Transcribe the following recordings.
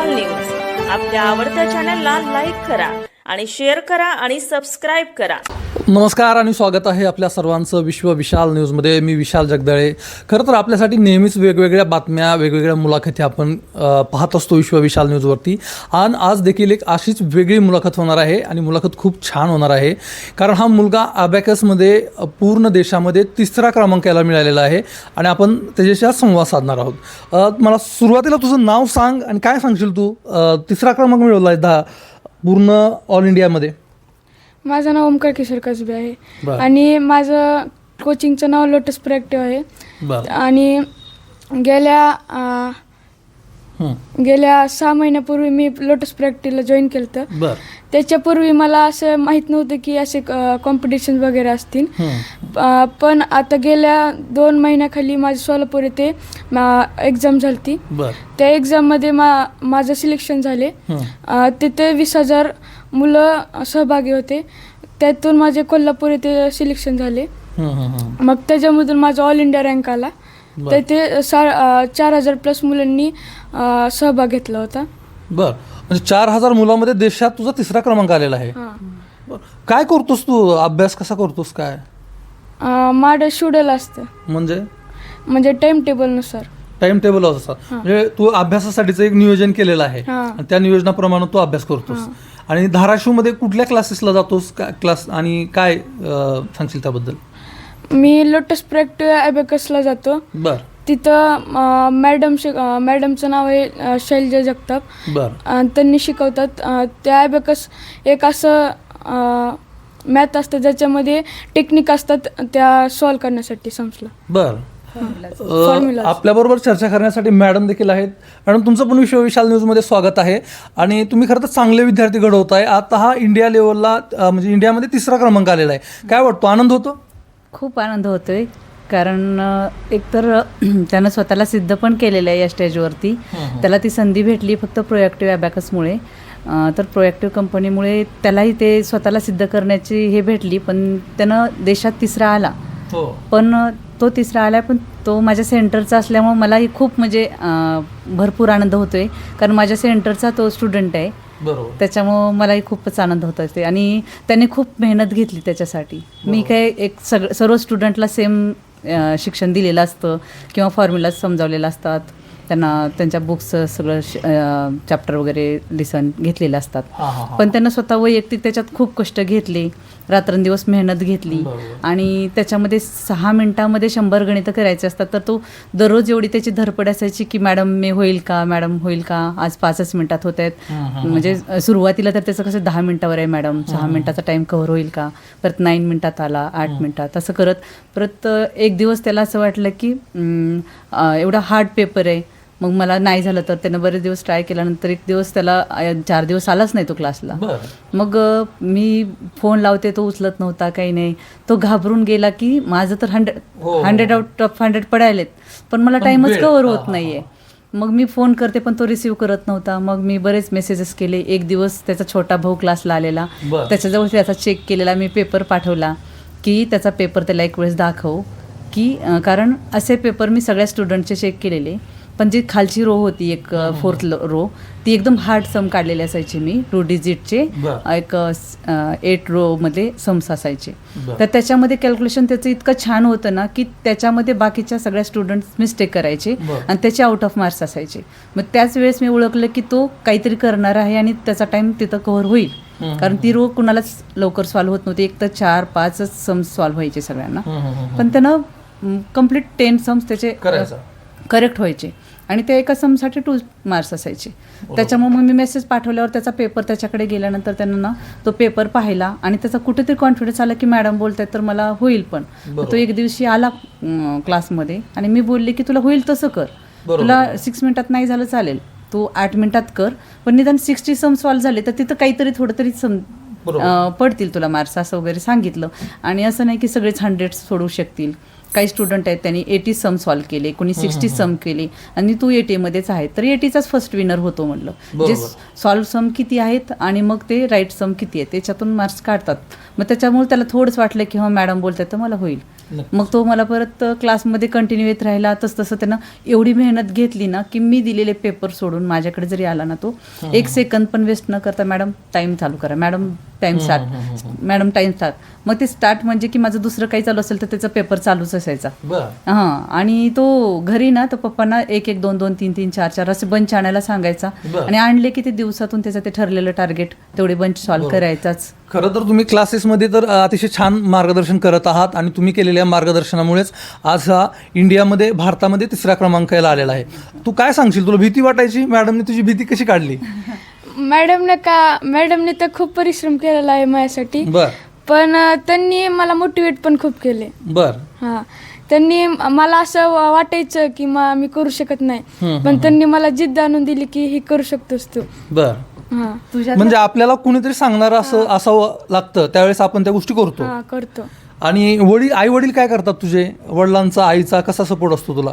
विशाल news आपल्या आवडत्या चॅनलला लाईक करा आणि शेअर करा आणि सबस्क्राइब करा. नमस्कार आणि स्वागत आहे आपल्या सर्वांचं विश्व विशाल न्यूजमध्ये. मी विशाल जगदाळे. खरं तर आपल्यासाठी नेहमीच वेगवेगळ्या बातम्या, वेगवेगळ्या मुलाखती आपण पाहत असतो विश्व विशाल न्यूजवरती. आणि आज देखील एक अशीच वेगळी मुलाखत होणार आहे आणि मुलाखत खूप छान होणार आहे, कारण हा मुलगा अबॅकसमध्ये पूर्ण देशामध्ये 3रा क्रमांक याला मिळालेला आहे आणि आपण त्याच्याशी संवाद साधणार आहोत. मला सुरुवातीला तुझं नाव सांग आणि काय सांगशील तू? 3रा क्रमांक मिळवला आहे पूर्ण ऑल इंडियामध्ये. माझं नाव ओमकार किशोर कसबे आहे. बरं. आणि माझं कोचिंगचं नाव लोटस प्रॅक्टिव्ह आहे. बरं. आणि गेल्या 6 महिन्यापूर्वी मी लोटस प्रॅक्टिव्हला जॉईन केलं होतं. बरं. त्याच्यापूर्वी मला असं माहीत नव्हतं की असे कॉम्पिटिशन वगैरे असतील. पण आता गेल्या 2 महिन्याखाली माझी सोलापूर येथे एक्झाम झाली होती. बरं. त्या एक्झाममध्ये माझं सिलेक्शन झाले. तिथे 20,000 मुलं सहभागी होते. त्यातून माझे कोल्हापूर येथे सिलेक्शन झाले. मग त्याच्यामधून माझा ऑल इंडिया रँक आला. तर ते 4,000+ मुलांनी सहभाग घेतला होता. बरं. म्हणजे 4,000 मुलांमध्ये देशात तुझा 3रा क्रमांक आलेला आहे. काय करतोस तू? अभ्यास कसा करतोस? काय माझं शेड्यूल असतं, म्हणजे टाइम टेबलनुसार. टाइम टेबल असतात, म्हणजे तू अभ्यासासाठीचं एक नियोजन केलेलं आहे आणि त्या नियोजनाप्रमाणे तू अभ्यास करतोस. आणि धाराशिवमध्ये कुठल्या क्लासेसला जातोस? क्लास आणि काय सांगशील त्याबद्दल? मी लोटस प्रॅक्टिव्ह अबॅकसला जातो. बरं. तिथं मॅडमचं नाव आहे शैलजा जगताप. बरं. त्यांनी शिकवतात. त्या अबॅकस एक असं मॅथ असतं ज्याच्यामध्ये टेक्निक असतात त्या सॉल्व करण्यासाठी समजलं. बरं. आपल्याबरोबर चर्चा करण्यासाठी मॅडम देखील आहेत. मॅडम, तुमचं पण विश्व विशाल न्यूजमध्ये स्वागत आहे. आणि तुम्ही खरं तर चांगले विद्यार्थी घडवताय. आता हा इंडिया लेवलला म्हणजे इंडियामध्ये 3रा क्रमांक आलेला आहे. काय वाटतो? आनंद होतो? खूप आनंद होतोय, कारण एकतर त्यानं स्वतःला सिद्ध पण केलेलं आहे या स्टेजवरती. त्याला ती संधी भेटली फक्त प्रोएक्टिव्ह अबॅकसमुळे. तर प्रोएक्टिव्ह कंपनीमुळे त्यालाही ते स्वतःला सिद्ध करण्याची हे भेटली. पण त्यानं देशात 3रा आला. पण तो 3रा आला, पण तो माझ्या सेंटरचा असल्यामुळे मलाही खूप म्हणजे भरपूर आनंद होतोय, कारण माझ्या सेंटरचा तो स्टुडंट आहे. बरोबर. त्याच्यामुळं मलाही खूपच आनंद होत असते. आणि त्याने खूप मेहनत घेतली त्याच्यासाठी. मी काय एक सर्व स्टुडंटला सेम शिक्षण दिलेलं असतं किंवा फॉर्म्युलाज समजावलेलं असतात. त्यांना त्यांच्या बुक्स सगळं चॅप्टर वगैरे लिसन घेतलेलं असतात. पण त्यांना स्वतः वैयक्तिक त्याच्यात खूप कष्ट घेतले, रात्रंदिवस मेहनत घेतली. आणि त्याच्यामध्ये 6 मिनिटामध्ये 100 गणितं करायचे असतात. तर तो दररोज एवढी त्याची धडपड असायची की मॅडम मी होईल का, मॅडम होईल का, आज 5च मिनिटात होत आहेत. म्हणजे सुरुवातीला तर त्याचं कसं 10 मिनिटावर आहे मॅडम, 6 मिनिटाचा टाईम कव्हर होईल का, परत 9 मिनिटात आला, 8 मिनिटात, असं करत परत एक दिवस त्याला असं वाटलं की एवढा हार्ड पेपर आहे, मग मला नाही झालं. तर त्यानं बरेच दिवस ट्राय केल्यानंतर एक दिवस त्याला 4 दिवस आलाच नाही तो क्लासला. मग मी फोन लावते, तो उचलत नव्हता, काही नाही. तो घाबरून गेला की माझं तर 100 आउट ऑफ 100 पडायलेत, पण मला टाईमच कव्हर होत नाही आहे. मग मी फोन करते पण तो रिसीव्ह करत नव्हता. मग मी बरेच मेसेजेस केले. एक दिवस त्याचा छोटा भाऊ क्लासला आलेला, त्याच्याजवळ त्याचा चेक केलेला मी पेपर पाठवला की त्याचा पेपर त्याला एक वेळेस दाखव, की कारण असे पेपर मी सगळ्या स्टुडंटचे चेक केलेले. पण जी खालची रो होती, एक 4th रो, ती एकदम हार्ड सम काढलेले असायचे मी. 2 डिजिटचे एक 8 रोमध्ये सम्स असायचे. तर त्याच्यामध्ये कॅल्क्युलेशन त्याचं इतकं छान होतं ना की त्याच्यामध्ये बाकीच्या सगळ्या स्टुडंट्स मिस्टेक करायचे आणि त्याचे आउट ऑफ मार्क्स असायचे. मग त्याच वेळेस मी ओळखलं की तो काहीतरी करणार आहे आणि त्याचा टाईम तिथं कव्हर होईल. कारण ती रो कुणालाच लवकर सॉल्व्ह होत नव्हती. एक तर 4-5च सम्स सॉल्व्ह व्हायचे सगळ्यांना, पण त्यानं कम्प्लीट 10 सम्स त्याचे करेक्ट व्हायचे आणि त्या एका समसाठी 2 मार्क्स असायचे. त्याच्यामुळे मग मी मेसेज पाठवल्यावर त्याचा पेपर त्याच्याकडे गेल्यानंतर त्यांना ना तो पेपर पाहिला आणि त्याचा कुठेतरी कॉन्फिडन्स आला की मॅडम बोलतायत तर मला होईल. पण तो एक दिवशी आला क्लासमध्ये आणि मी बोलले की तुला होईल तसं कर, तुला 6 मिनिटात नाही झालं चालेल, तू 8 मिनिटात कर, पण निदान 60 सम सॉल्व्ह झाले तर तिथं काहीतरी थोडं तरी पडतील तुला मार्क्स, असं वगैरे सांगितलं. आणि असं नाही की सगळेच 100 सोडवू शकतील. काही स्टुडंट आहेत त्यांनी 80 सम सॉल्व केले, कोणी 60 सम केले आणि तू 80 मध्येच आहे तर 80चाच फर्स्ट विनर होतो म्हणलं. जे सॉल्व सम किती आहेत आणि मग ते राईट सम किती आहे त्याच्यातून मार्क्स काढतात. मग त्याच्यामुळे त्याला थोडंच वाटलं की हो मॅडम बोलतात तर मला होईल. मग तो मला परत क्लासमध्ये कंटिन्यू येत राहिला. तसं त्यानं एवढी मेहनत घेतली ना की मी दिलेले पेपर सोडून माझ्याकडे जरी आला ना तो 1 सेकंद पण वेस्ट न करता मॅडम टाइम चालू करा, madam time start, madam time start. मग ते स्टार्ट म्हणजे की माझं दुसरं काही चालू असेल तर त्याचा पेपर चालूच असायचा. हां, आणि तो घरी ना तर पप्पांना 1-1, 2-2, 3-3, 4-4 असे बंच आणायला सांगायचा आणि आणले की ते दिवसातून त्याचं ते ठरलेलं टार्गेट तेवढे बंच सॉल्व्ह करायचाच. खरं तर तुम्ही क्लासेसमध्ये तर अतिशय छान मार्गदर्शन करत आहात आणि तुम्ही केलेल्या मार्गदर्शनामुळेच आज हा इंडियामध्ये, भारतामध्ये 3रा क्रमांक यायला आलेला आहे. तू काय सांगशील, तुला भीती वाटायची? मॅडमने तुझी भीती कशी काढली? मॅडमने तर खूप परिश्रम केलेला आहे माझ्यासाठी. बर. पण त्यांनी मला मोटिवेट पण खूप केले. बर. हां, त्यांनी मला असं वाटायचं की मी करू शकत नाही, पण त्यांनी मला जिद्द आणून दिली की हे करू शकतोस तू. बर. हां, म्हणजे आपल्याला कुणीतरी सांगणारं असावं लागतं, त्यावेळेस आपण त्या गोष्टी करतो. हां, करतो. आणि आई वडील काय करतात तुझे? वडिलांचा, आईचा कसा सपोर्ट असतो तुला?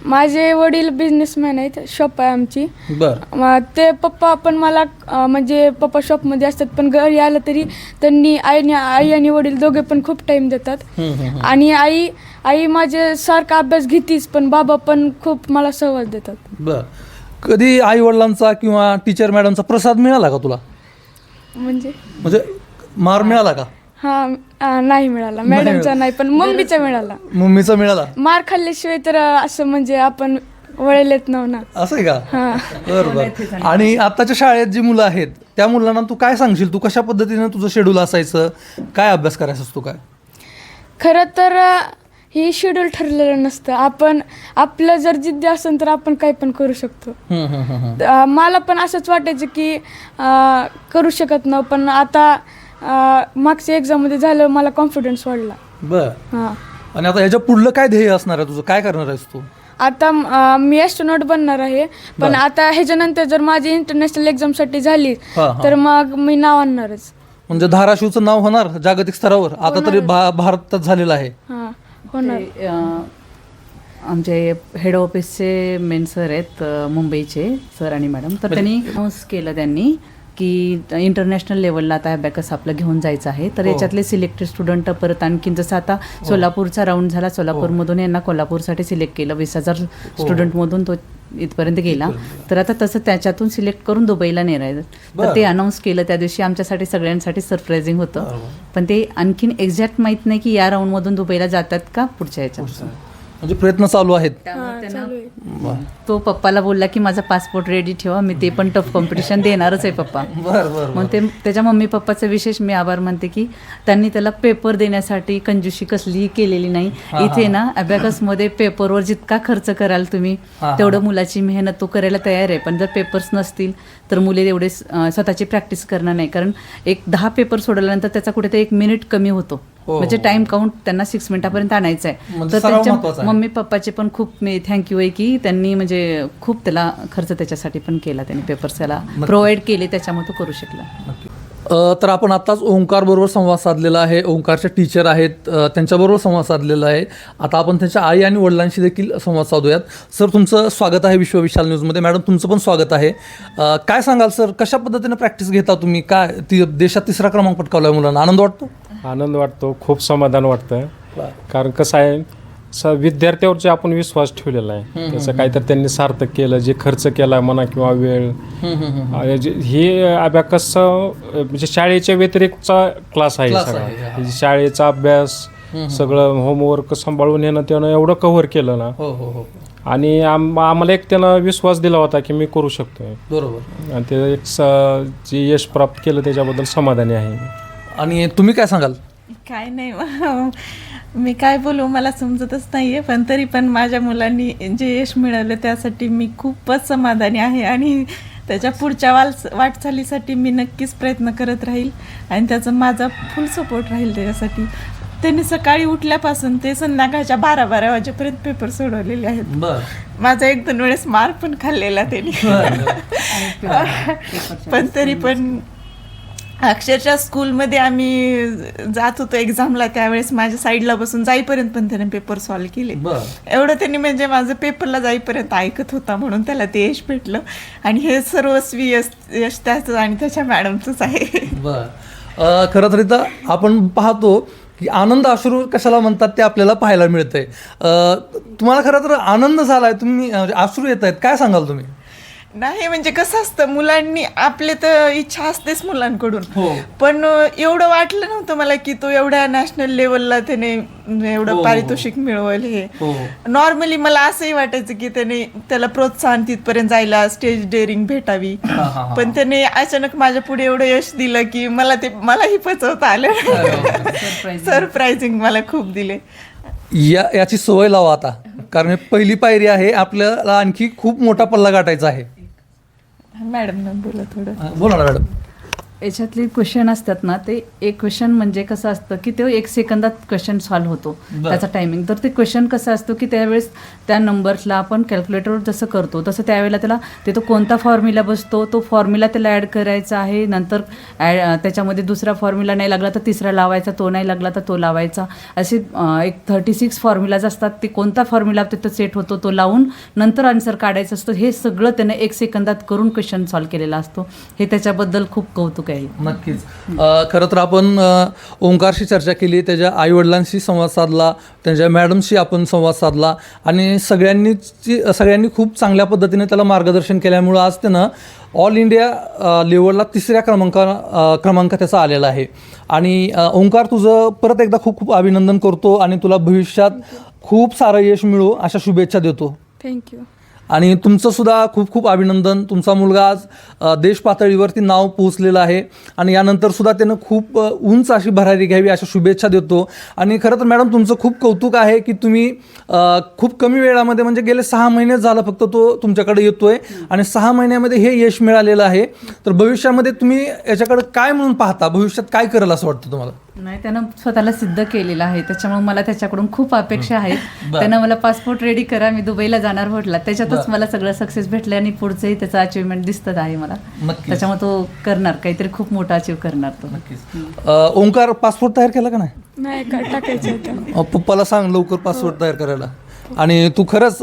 माझे वडील बिझनेसमॅन आहेत, शॉप आहे आमची. बर. ते पप्पा पण मला म्हणजे पप्पा शॉपमध्ये असतात पण घरी आलं तरी त्यांनी आई आणि वडील दोघे पण खूप टाइम देतात. आणि आई माझे सारखा अभ्यास घेतीच पण बाबा पण खूप मला सहवास देतात. बर. कधी आई वडिलांचा किंवा टीचर मॅडमचा प्रसाद मिळाला का तुला? म्हणजे मार मिळाला का? हा, नाही मिळाला मॅडमचा, नाही पण मम्मीचा मिळाला. मम्मीचा मिळाला? मार खाल्ल्याशिवाय तर असं म्हणजे आपण वळलेत ना. असं आहे का? बरोबर. आणि आताच्या शाळेत जी मुलं आहेत त्या मुलांना तू काय सांगशील? तू कशा पद्धतीनं तुझं शेड्यूल असायचं, काय अभ्यास करायचा तू? काय खरं तर हे शेड्यूल ठरलेलं नसतं. आपलं जर जिद्दी असेल तर आपण काय पण करू शकतो. मला पण असंच वाटायचं की करू शकत नाही, पण आता मागच्या एक्झाममध्ये झालं मला कॉन्फिडन्स वाढला. बर. आणि आता ह्याच्या पुढलं काय ध्येय असणार आहे तुझं? काय करणार आहेस तू? आता मी ॲस्ट्रोनॉट बनणार आहे, पण आता ह्याच्यानंतर जर माझी इंटरनॅशनल एक्झामसाठी झाली तर मग मी नाव आणणारच. म्हणजे धाराशिवचं नाव होणार जागतिक स्तरावर? आता तरी भारतात झालेलं आहे. आमचे हेड ऑफिसचे मेन सर आहेत मुंबईचे सर आणि मॅडम, तर त्यांनी अनाऊन्स केलं त्यांनी की इंटरनॅशनल लेवलला आता अबॅकस आपलं घेऊन जायचं आहे. तर याच्यातले सिलेक्टेड स्टुडंट परत आणखीन जसं आता सोलापूरचा राऊंड झाला, सोलापूरमधून यांना कोल्हापूरसाठी सिलेक्ट केलं. 20,000 स्टुडंटमधून तो इथपर्यंत गेला. तर आता तसं त्याच्यातून सिलेक्ट करून दुबईला नेरायचं. तर ते अनाऊन्स केलं त्या दिवशी. आमच्यासाठी सगळ्यांसाठी सरप्रायझिंग होतं, पण ते आणखीन एक्झॅक्ट माहीत नाही की या राऊंडमधून दुबईला जातात का पुढच्या याच्यात. म्हणजे प्रयत्न चालू आहेत. तो पप्पाला बोलला की माझा पासपोर्ट रेडी ठेवा, मी ते पण टफ कॉम्पिटिशन देणारच आहे पप्पा. मग ते त्याच्या मम्मी पप्पाचं विशेष मी आभार मानते की त्यांनी त्याला पेपर देण्यासाठी कंजूशी कसलीही केलेली नाही. इथे ना अबॅकसमध्ये पेपरवर जितका खर्च कराल तुम्ही तेवढं मुलाची मेहनत तो करायला तयार आहे. पण जर पेपर्स नसतील तर मुले एवढे स्वतःची प्रॅक्टिस करणार नाही, कारण 10 पेपर सोडल्यानंतर त्याचा कुठेतरी 1 मिनिट कमी होतो. म्हणजे टाइम काउंट त्यांना 6 मिनिटापर्यंत आणायचं आहे. तर त्यांच्या मम्मी पप्पाचे पण खूप मी थँक्यू आहे की त्यांनी म्हणजे खूप त्याला खर्च त्याच्यासाठी पण केला, त्यांनी पेपर्स त्याला प्रोव्हाइड केले, त्याच्यामुळे तो करू शकला. तर आपण आत्ताच ओंकार बरोबर संवाद साधलेला आहे. ओंकारचे टीचर आहेत, त्यांच्याबरोबर संवाद साधलेला आहे. आता आपण त्यांच्या आई आणि वडिलांशी देखील संवाद साधूयात. सर, तुमचं स्वागत आहे विश्व विशाल न्यूजमध्ये. मॅडम, तुमचं पण स्वागत आहे. काय सांगाल सर, कशा पद्धतीने प्रॅक्टिस घेता तुम्ही? काय देशात 3रा क्रमांक पटकावला आहे मुलांना, आनंद वाटतो? आनंद वाटतो, खूप समाधान वाटतं. कारण कसं आहे, विद्यार्थ्यावर जे आपण विश्वास ठेवलेला आहे त्याचं काहीतरी त्यांनी सार्थक केलं. जे खर्च केला म्हणा किंवा वेळ, हे अबॅकस म्हणजे शाळेच्या व्यतिरिक्तचा क्लास आहे सगळा. शाळेचा अभ्यास सगळं होमवर्क सांभाळून येणं त्यानं एवढं कव्हर केलं ना. आणि आम्हाला एक त्यानं विश्वास दिला होता की मी करू शकतोय. बरोबर. आणि ते एक जे यश प्राप्त केलं त्याच्याबद्दल समाधानी आहे. आणि तुम्ही काय सांगाल? काय नाही, मी काय बोलू मला समजतच नाहीये, पण तरी पण माझ्या मुलांनी जे यश मिळालं त्यासाठी मी खूपच समाधानी आहे. आणि त्याच्या पुढच्या वाटचालीसाठी मी नक्कीच प्रयत्न करत राहील आणि त्याचा माझा फुल सपोर्ट राहील त्याच्यासाठी. त्यांनी सकाळी उठल्यापासून ते संध्याकाळच्या 12-12 वाजेपर्यंत पेपर सोडवलेले आहेत. माझा 1-2 वेळेस मार पण खाल्लेला त्यांनी, पण तरी पण अक्षरशः स्कूलमध्ये आम्ही जात होतो एक्झामला, त्यावेळेस माझ्या साईडला बसून जाईपर्यंत पण त्याने पेपर सॉल्व्ह केले. एवढं त्यांनी म्हणजे माझं पेपरला जाईपर्यंत ऐकत होता, म्हणून त्याला ते यश भेटलं. आणि हे सर्वस्वी यश त्याचं आणि त्याच्या मॅडमचंच आहे. बरं, खरं तर इथं आपण पाहतो की आनंद अश्रू कशाला म्हणतात ते आपल्याला पाहायला मिळतंय. तुम्हाला खरं तर आनंद झालाय, तुम्ही अश्रू येत आहेत, काय सांगाल तुम्ही? नाही म्हणजे कसं असतं, मुलांनी आपले तर इच्छा असतेच मुलांकडून, हो. पण एवढं वाटलं नव्हतं मला की तो एवढ्या नॅशनल लेवलला त्याने एवढं पारितोषिक मिळवेल. हे नॉर्मली मला असंही वाटायचं की त्याला प्रोत्साहन तिथपर्यंत जायला, स्टेज डेअरिंग भेटावी, पण त्याने अचानक माझ्या पुढे एवढं यश दिलं की मलाही पचवता आलं. सरप्राइझिंग मला खूप दिले. याची सवय लावा आता, कारण पहिली पायरी आहे, आपल्याला आणखी खूप मोठा पल्ला गाठायचा आहे. मॅडम बोला थोडं. बोला ना मॅडम. याच्यातले क्वेश्चन असतात ना, ते एक क्वेश्चन म्हणजे कसं असतं की ते 1 सेकंदात क्वेश्चन सॉल्व्ह होतो, त्याचा टायमिंग. तर ते क्वेश्चन कसं असतो की त्यावेळेस त्या नंबर्सला आपण कॅल्क्युलेटरवर जसं करतो तसं त्यावेळेला त्याला तो कोणता फॉर्म्युला बसतो, तो फॉर्म्युला त्याला ॲड करायचा आहे. नंतर त्याच्यामध्ये दुसरा फॉर्म्युला नाही लागला तर तिसरा लावायचा, तो नाही लागला तर तो लावायचा. असे एक 36 फॉर्म्युलाज असतात. ते कोणता फॉर्म्युला तिथं सेट होतो तो लावून नंतर आन्सर काढायचं असतं. हे सगळं त्याने 1 सेकंदात करून क्वेश्चन सॉल्व्ह केलेला असतो. हे त्याच्याबद्दल खूप कौतुक. नक्कीच. खरं तर आपण ओंकारशी चर्चा केली, त्याच्या आईवडिलांशी संवाद साधला, त्यांच्या मॅडमशी आपण संवाद साधला आणि सगळ्यांनी खूप चांगल्या पद्धतीने त्याला मार्गदर्शन केल्यामुळं आज त्यानं ऑल इंडिया लेवलला 3ऱ्या क्रमांक त्याचा आलेला आहे. आणि ओंकार, तुझं परत एकदा खूप खूप अभिनंदन करतो आणि तुला भविष्यात खूप सारं यश मिळो अशा शुभेच्छा देतो. थँक्यू. आणि तुमचं सुद्धा खूप खूप अभिनंदन. तुमचा मुलगा आज देश पातळीवरती नाव पोहोचलेलं आहे आणि यानंतर सुद्धा त्यानं खूप उंच अशी भरारी घ्यावी अशा शुभेच्छा देतो. आणि खरं तर मॅडम, तुमचं खूप कौतुक आहे की तुम्ही खूप कमी वेळामध्ये, म्हणजे गेले 6 महिने झालं फक्त तो तुमच्याकडे येतोय आणि 6 महिन्यामध्ये हे यश मिळालेलं आहे. तर भविष्यामध्ये तुम्ही याच्याकडे काय म्हणून पाहता, भविष्यात काय करेल असं वाटतं तुम्हाला? नाही, त्यानं स्वतःला सिद्ध केलेलं आहे, त्याच्यामुळे मला त्याच्याकडून खूप अपेक्षा आहेत. त्यानं मला पासपोर्ट रेडी करा, मी दुबईला जाणार म्हटला, त्याच्यातच मला सगळं सक्सेस भेटलं आणि पुढचंही त्याचं अचिव्हमेंट दिसत आहे मला. त्याच्यामुळे तो करणार, काहीतरी खूप मोठा अचीव्ह करणार तो. नक्कीच. ओंकार, पासपोर्ट तयार केला का नाही? नाही टाकायचं होतं. पप्पाला सांग लवकर पासपोर्ट तयार करायला. आणि तू खरंच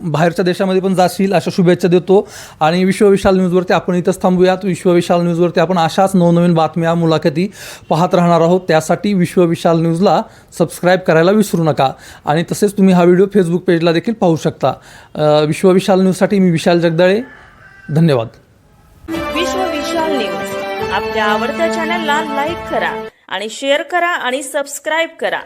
बाहेरच्या देशामध्ये पण जाशील अशा शुभेच्छा देतो. आणि विश्वविशाल न्यूजवरती आपण इथंच थांबूयात. विश्वविशाल न्यूजवरती आपण अशाच नवनवीन बातम्या, मुलाखती पाहत राहणार आहोत. त्यासाठी विश्वविशाल न्यूजला सबस्क्राईब करायला विसरू नका. आणि तसेच तुम्ही हा व्हिडिओ फेसबुक पेजला देखील पाहू शकता. विश्वविशाल न्यूजसाठी मी विशाल जगदाळे, धन्यवाद. विश्वविशाल न्यूज आपल्या आवडत्या चॅनलला लाईक करा आणि शेअर करा आणि सबस्क्राईब करा.